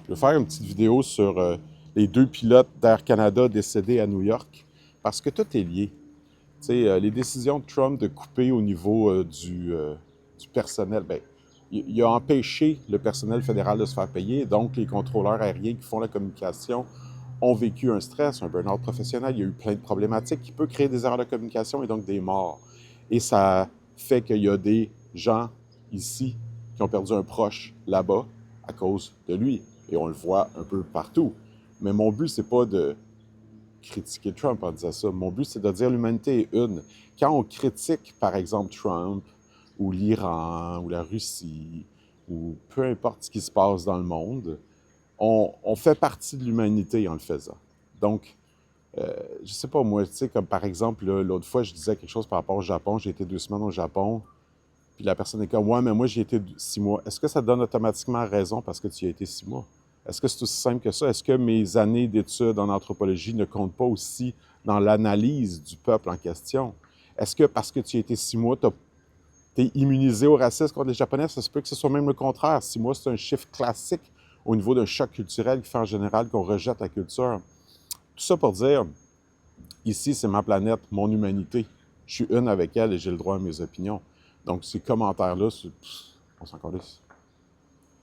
Je vais faire une petite vidéo sur les deux pilotes d'Air Canada décédés à New York, parce que tout est lié. Tu sais, les décisions de Trump de couper au niveau du personnel, ben, il a empêché le personnel fédéral de se faire payer, donc les contrôleurs aériens qui font la communication ont vécu un stress, un burn-out professionnel. Il y a eu plein de problématiques qui peuvent créer des erreurs de communication et donc des morts. Et ça fait qu'il y a des gens ici qui ont perdu un proche là-bas à cause de lui. Et on le voit un peu partout. Mais mon but, c'est pas de critiquer Trump en disant ça. Mon but, c'est de dire l'humanité est une. Quand on critique, par exemple, Trump ou l'Iran ou la Russie ou peu importe ce qui se passe dans le monde, on fait partie de l'humanité en le faisant. Donc, je sais pas moi, tu sais, comme par exemple, l'autre fois, je disais quelque chose par rapport au Japon. J'ai été 2 semaines au Japon, puis la personne est comme, ouais, mais moi, j'y ai été 6 mois. Est-ce que ça te donne automatiquement raison parce que tu y as été 6 mois? Est-ce que c'est aussi simple que ça? Est-ce que mes années d'études en anthropologie ne comptent pas aussi dans l'analyse du peuple en question? Est-ce que parce que tu y as été 6 mois, t'es immunisé au racisme contre les Japonais? Ça se peut que ce soit même le contraire. 6 mois, c'est un chiffre classique au niveau d'un choc culturel qui fait en général qu'on rejette la culture. Tout ça pour dire, ici, c'est ma planète, mon humanité. Je suis une avec elle et j'ai le droit à mes opinions. Donc, ces commentaires-là, on s'en calisse.